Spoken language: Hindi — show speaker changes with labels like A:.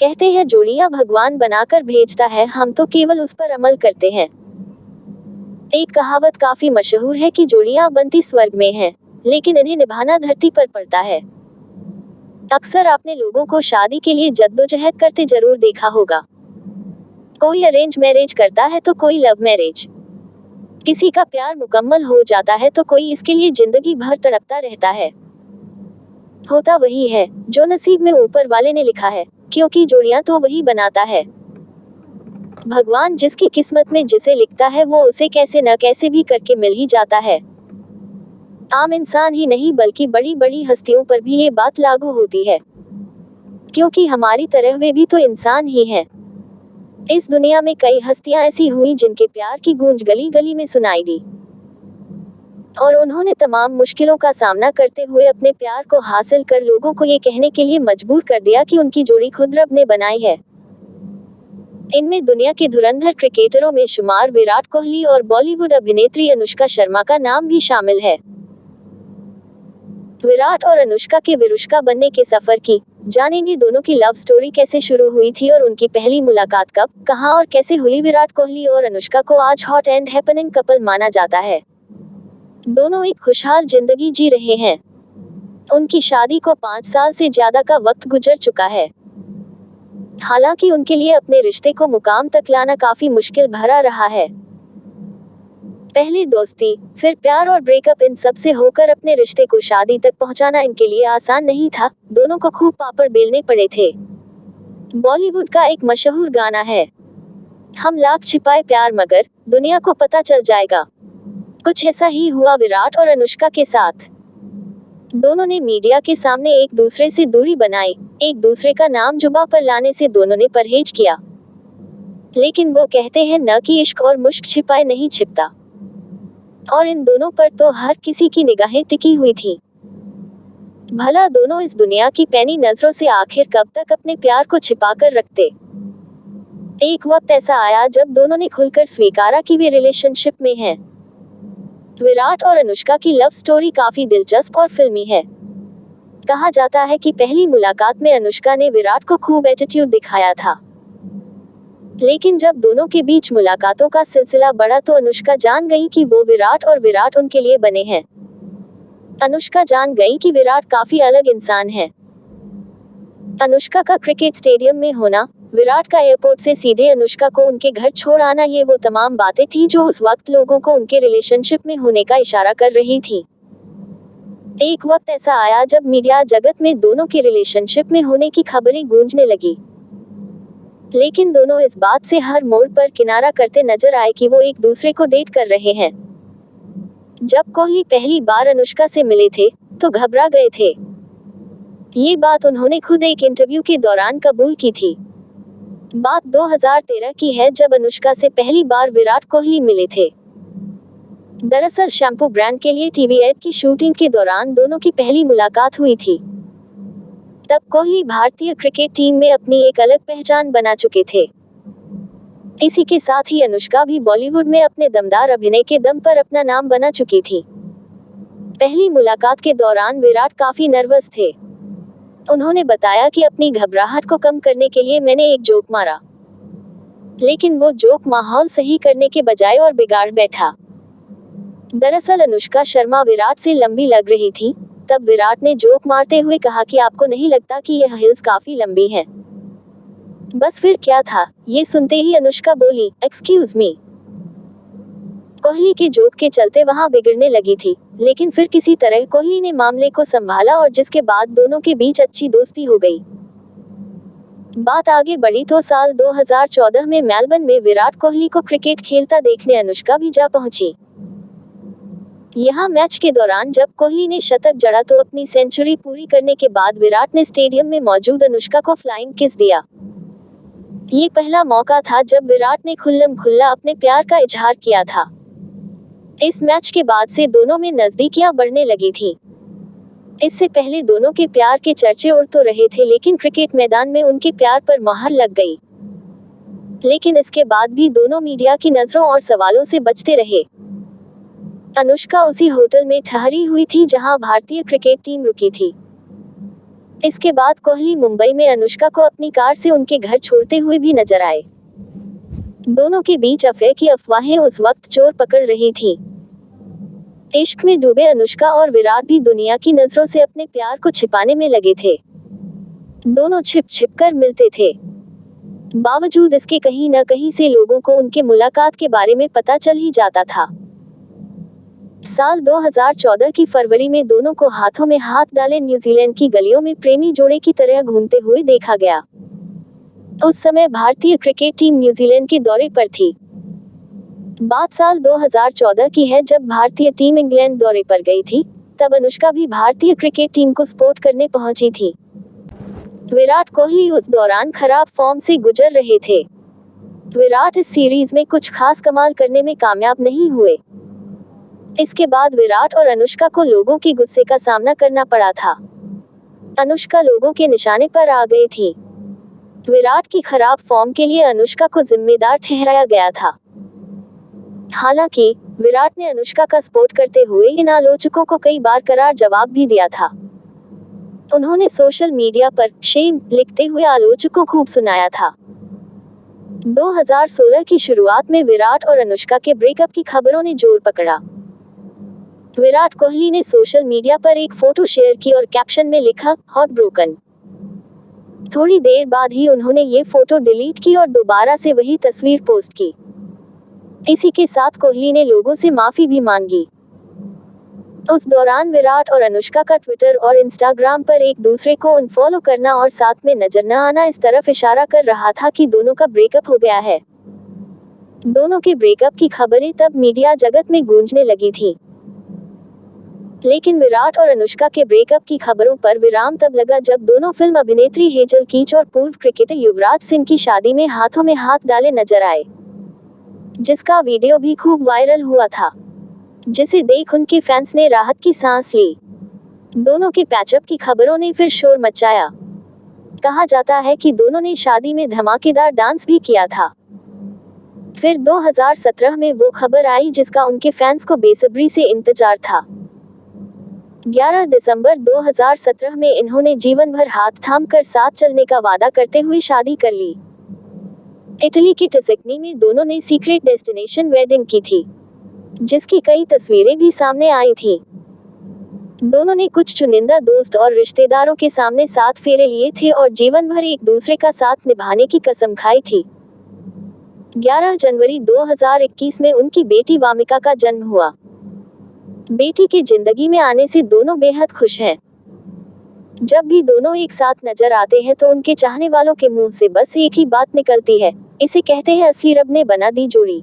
A: कहते हैं जोड़ियां भगवान बनाकर भेजता है, हम तो केवल उस पर अमल करते हैं। एक कहावत काफी मशहूर है कि जोड़ियां बनती स्वर्ग में हैं, लेकिन इन्हें निभाना धरती पर पड़ता है। अक्सर आपने लोगों को शादी के लिए जद्दोजहद करते जरूर देखा होगा। कोई अरेंज मैरिज करता है तो कोई लव मैरिज। किसी का प्यार मुकम्मल हो जाता है तो कोई इसके लिए जिंदगी भर तड़पता रहता है। होता वही है जो नसीब में ऊपर वाले ने लिखा है, क्योंकि जोड़ियां तो वही बनाता है। भगवान जिसकी किस्मत में जिसे लिखता है वो उसे कैसे न कैसे भी करके मिल ही जाता है। आम इंसान ही नहीं बल्कि बड़ी बड़ी हस्तियों पर भी ये बात लागू होती है, क्योंकि हमारी तरह वे भी तो इंसान ही हैं। इस दुनिया में कई हस्तियां ऐसी हुई जिनके प्यार की गूंज गली गली में सुनाई दी, और उन्होंने तमाम मुश्किलों का सामना करते हुए अपने प्यार को हासिल कर लोगों को ये कहने के लिए मजबूर कर दिया कि उनकी जोड़ी खुद रब ने बनाई है। इनमें दुनिया के धुरंधर क्रिकेटरों में शुमार विराट कोहली और बॉलीवुड अभिनेत्री अनुष्का शर्मा का नाम भी शामिल है। विराट और अनुष्का के विरुष्का बनने के सफर की जानेंगे, दोनों की लव स्टोरी कैसे शुरू हुई थी और उनकी पहली मुलाकात कब, कहां और कैसे हुई। विराट कोहली और अनुष्का को आज हॉट एंड हैपनिंग कपल माना जाता है। दोनों एक खुशहाल जिंदगी जी रहे हैं। उनकी शादी को 5 साल से ज्यादा का वक्त गुजर चुका है। हालांकि उनके लिए अपने रिश्ते को मुकाम तक लाना काफी मुश्किल भरा रहा है। पहले दोस्ती, फिर प्यार और ब्रेकअप, इन सब से होकर अपने रिश्ते को शादी तक पहुंचाना इनके लिए आसान नहीं था। दोनों को खूब पापड़ बेलने पड़े थे। बॉलीवुड का एक मशहूर गाना है, हम लाख छिपाए प्यार मगर दुनिया को पता चल जाएगा। कुछ ऐसा ही हुआ विराट और अनुष्का के साथ। दोनों ने मीडिया के सामने एक दूसरे से दूरी बनाई, एक दूसरे का नाम जुबां पर लाने से दोनों ने परहेज किया। लेकिन वो कहते हैं न कि इश्क और मुश्क छिपाए नहीं छिपता, और इन दोनों पर तो हर किसी की निगाहें टिकी हुई थी। भला दोनों इस दुनिया की पैनी नजरों से आखिर कब तक अपने प्यार को छिपाकर रखते। एक वक्त ऐसा आया जब दोनों ने खुलकर स्वीकारा कि वे रिलेशनशिप में हैं। विराट और अनुष्का की लव स्टोरी काफी दिलचस्प और फिल्मी है। कहा जाता है कि पहली मुलाकात में अनुष्का ने विराट को खूब एटीट्यूड दिखाया था, लेकिन जब दोनों के बीच मुलाकातों का सिलसिला बढ़ा तो अनुष्का जान गई कि वो विराट और विराट उनके लिए बने हैं। अनुष्का जान गई कि विराट काफी अलग इंसान है। अनुष्का का क्रिकेट स्टेडियम में होना, विराट का एयरपोर्ट से सीधे अनुष्का को उनके घर छोड़ आना, ये वो तमाम बातें थी जो उस वक्त लोगों को उनके रिलेशनशिप में होने का इशारा कर रही थी। एक वक्त ऐसा आया जब मीडिया जगत में दोनों के रिलेशनशिप में होने की खबरें गूंजने लगी, लेकिन दोनों इस बात से हर मोड़ पर किनारा करते नजर आए कि वो एक दूसरे को डेट कर रहे हैं। जब कोहली पहली बार अनुष्का से मिले थे तो घबरा गए थे। ये बात उन्होंने खुद एक इंटरव्यू के दौरान कबूल की थी। बात 2013 की है जब अनुष्का से पहली बार विराट कोहली मिले थे। दरअसल शैम्पू ब्रांड के लिए टीवी एड की शूटिंग के दौरान दोनों की पहली मुलाकात हुई थी। तब कोहली भारतीय क्रिकेट टीम में अपनी एक अलग पहचान बना चुके थे। इसी के साथ ही अनुष्का भी बॉलीवुड में अपने दमदार अभिनय के दम पर अपना नाम बना चुकी थी। पहली मुलाकात के दौरान विराट काफी नर्वस थे। उन्होंने बताया कि अपनी घबराहट को कम करने के लिए मैंने एक जोक मारा, लेकिन वो जोक माहौल सही करने के बजाय और बिगाड़ बैठा। दरअसल अनुष्का शर्मा विराट से लंबी लग रही थी। तब विराट ने जोक मारते हुए कहा कि आपको नहीं लगता कि यह हील्स काफी लंबी हैं? बस फिर क्या था, ये सुनते ही अनुष्का बोली, एक्सक्यूज मी। कोहली के जोक के चलते वहां बिगड़ने लगी थी, लेकिन फिर किसी तरह कोहली ने मामले को संभाला और जिसके बाद दोनों के बीच अच्छी दोस्ती हो गई। बात आगे बढ़ी तो साल 2014 में मेलबर्न में विराट कोहली को क्रिकेट खेलता देखने अनुष्का भी जा पहुंची। यहाँ मैच के दौरान जब कोहली ने शतक जड़ा तो अपनी सेंचुरी पूरी करने के बाद विराट ने स्टेडियम में मौजूद अनुष्का को फ्लाइंग किस दिया। ये पहला मौका था जब विराट ने खुल्लम खुल्ला अपने प्यार का इजहार किया था। इस मैच के बाद से दोनों में नजदीकियां बढ़ने लगी थी। इससे पहले दोनों के प्यार के चर्चे उड़ तो रहे थे, लेकिन क्रिकेट मैदान में उनके प्यार पर मोहर लग गई। लेकिन इसके बाद भी दोनों मीडिया की नजरों और सवालों से बचते रहे। अनुष्का उसी होटल में ठहरी हुई थी जहां भारतीय क्रिकेट टीम रुकी थी। इसके बाद कोहली मुंबई में अनुष्का को अपनी कार से उनके घर छोड़ते हुए भी नजर आए। दोनों के बीच अफेयर की अफवाहें उस वक्त जोर पकड़ रही थी। इश्क में डूबे अनुष्का और विराट भी दुनिया की नजरों से अपने प्यार को छिपाने में लगे थे। दोनों छिप छिप कर मिलते थे। बावजूद इसके कहीं न कहीं से लोगों को उनके मुलाकात के बारे में पता चल ही जाता था। साल 2014 की फरवरी में दोनों को हाथों में हाथ डाले न्यूजीलैंड की गलियों में प्रेमी जोड़े की तरह घूमते हुए देखा गया। उस समय भारतीय क्रिकेट टीम न्यूजीलैंड के दौरे पर थी। बात साल 2014 की है, जब भारतीय टीम इंग्लैंड दौरे पर गई थी। तब अनुष्का भी भारतीय क्रिकेट टीम को सपोर्ट करने पहुंची थी। विराट कोहली उस दौरान खराब फॉर्म से गुजर रहे थे। विराट इस सीरीज में कुछ खास कमाल करने में कामयाब नहीं हुए। इसके बाद विराट और अनुष्का को लोगों के गुस्से का सामना करना पड़ा था। अनुष्का लोगों के निशाने पर आ गई थी। विराट की खराब फॉर्म के लिए अनुष्का को जिम्मेदार ठहराया गया था। हालांकि विराट ने अनुष्का का सपोर्ट करते हुए इन आलोचकों को कई बार करार जवाब भी दिया था। उन्होंने सोशल मीडिया पर शेम लिखते हुए आलोचकों को खूब सुनाया था। 2016 की शुरुआत में विराट और अनुष्का के ब्रेकअप की खबरों ने जोर पकड़ा। विराट कोहली ने सोशल मीडिया पर एक फोटो शेयर की और कैप्शन में लिखा, हॉट ब्रोकन। थोड़ी देर बाद ही उन्होंने ये फोटो डिलीट की और दोबारा से वही तस्वीर पोस्ट की। इसी के साथ कोहली ने लोगों से माफी भी मांगी। उस दौरान विराट और अनुष्का का ट्विटर और इंस्टाग्राम पर एक दूसरे को अनफॉलो करना और साथ में नजर न आना इस तरफ इशारा कर रहा था कि दोनों का ब्रेकअप हो गया है। दोनों के ब्रेकअप की खबरें तब मीडिया जगत में गूंजने लगी थी। लेकिन विराट और अनुष्का के ब्रेकअप की खबरों पर विराम तब लगा जब दोनों फिल्म अभिनेत्री हेजल कीच और पूर्व क्रिकेटर युवराज सिंह की शादी में हाथों में हाथ डाले नजर आए, जिसका वीडियो भी खूब वायरल हुआ था, जिसे देख उनके फैंस ने राहत की सांस ली। दोनों के पैचअप की खबरों ने फिर शोर मचाया। कहा जाता है कि दोनों ने शादी में धमाकेदार डांस भी किया था। फिर 2017 में वो खबर आई जिसका उनके फैंस को बेसब्री से इंतजार था। 11 दिसंबर 2017 में इन्होंने जीवन भर हाथ थामकर साथ चलने का वादा करते हुए शादी कर ली। इटली की टस्कनी में दोनों ने सीक्रेट डेस्टिनेशन वेडिंग की थी, जिसकी कई तस्वीरें भी सामने आई थी। दोनों ने कुछ चुनिंदा दोस्त और रिश्तेदारों के सामने साथ फेरे लिए थे और जीवन भर एक दूसरे का साथ निभाने की कसम खाई थी। 11 जनवरी 2021 में उनकी बेटी वामिका का जन्म हुआ। बेटी के जिंदगी में आने से दोनों बेहद खुश हैं। जब भी दोनों एक साथ नजर आते हैं तो उनके चाहने वालों के मुंह से बस एक ही बात निकलती है, इसे कहते हैं असली रब ने बना दी जोड़ी।